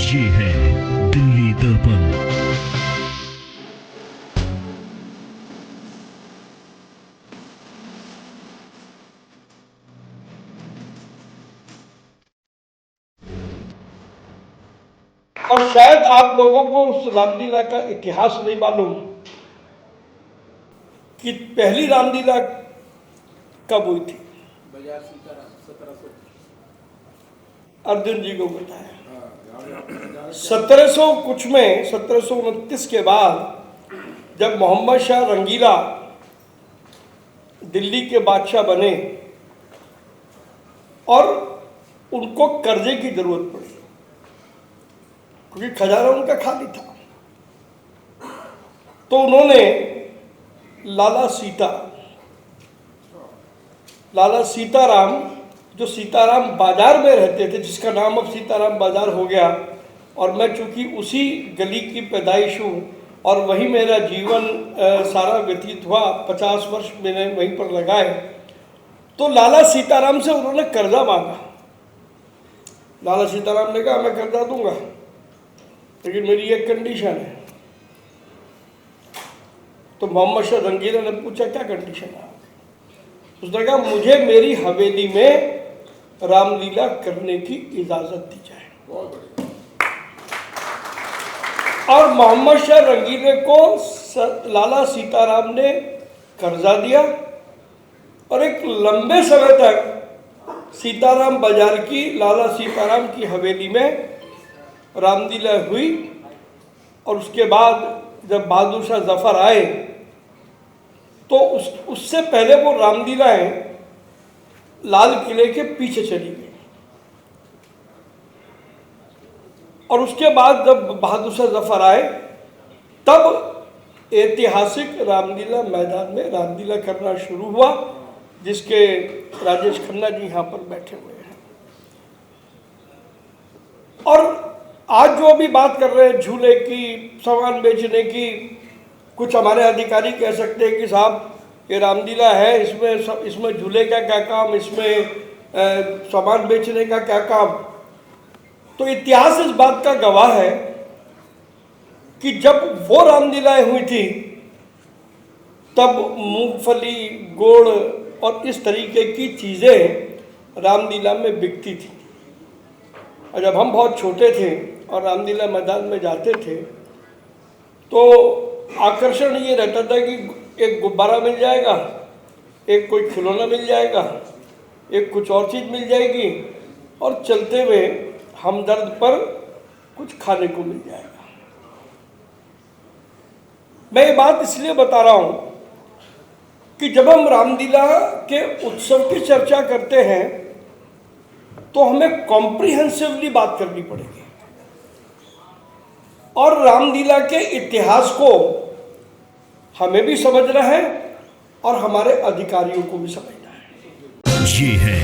ये है दिल्ली दर्पण। और शायद आप लोगों को उस रामलीला का इतिहास नहीं मालूम कि पहली रामलीला कब हुई थी। बाजार सीताराम 1700। अर्जुन जी को बताया 1700 कुछ में 1729 के बाद जब मोहम्मद शाह रंगीला दिल्ली के बादशाह बने और उनको कर्जे की जरूरत पड़ी क्योंकि खजाना उनका खाली था, तो उन्होंने लाला सीताराम जो सीताराम बाजार में रहते थे, जिसका नाम अब सीताराम बाजार हो गया, और मैं चूंकि उसी गली की पैदाइश हूँ और वही मेरा जीवन सारा व्यतीत हुआ, 50 वर्ष मैंने वहीं पर लगाए, तो लाला सीताराम से उन्होंने कर्जा मांगा। लाला सीताराम ने कहा मैं कर्जा दूंगा, लेकिन मेरी एक कंडीशन है। तो मोहम्मद शाह रंगीला ने पूछा क्या कंडीशन है? उसने कहा मुझे मेरी हवेली में रामलीला करने की इजाजत दी जाए। और मोहम्मद शाह रंगीले को लाला सीताराम ने कर्जा दिया और एक लंबे समय तक सीताराम बाजार की लाला सीताराम की हवेली में रामलीला हुई। और उसके बाद जब बहादुर शाह जफर आए तो उससे पहले वो रामलीलाएं लाल किले के पीछे चली गई, और उसके बाद जब बहादुर शाह जफर आए तब ऐतिहासिक रामलीला मैदान में रामलीला करना शुरू हुआ, जिसके राजेश खन्ना जी यहाँ पर बैठे हुए हैं। और आज जो अभी बात कर रहे हैं झूले की, सामान बेचने की, कुछ हमारे अधिकारी कह सकते हैं कि साहब ये रामलीला है, इसमें झूले का क्या काम, इसमें सामान बेचने का क्या काम। तो इतिहास इस बात का गवाह है कि जब वो रामलीलाएं हुई थी तब मूंगफली, गुड़ और इस तरीके की चीज़ें रामलीला में बिकती थी। और जब हम बहुत छोटे थे और रामलीला मैदान में जाते थे तो आकर्षण ये रहता था कि एक गुब्बारा मिल जाएगा, एक कोई खिलौना मिल जाएगा, एक कुछ और चीज़ मिल जाएगी, और चलते हुए हमदर्द पर कुछ खाने को मिल जाएगा। मैं ये बात इसलिए बता रहा हूँ कि जब हम रामलीला के उत्सव की चर्चा करते हैं तो हमें कॉम्प्रिहेंसिवली बात करनी पड़ेगी और रामलीला के इतिहास को हमें भी समझना है और हमारे अधिकारियों को भी समझना है। ये है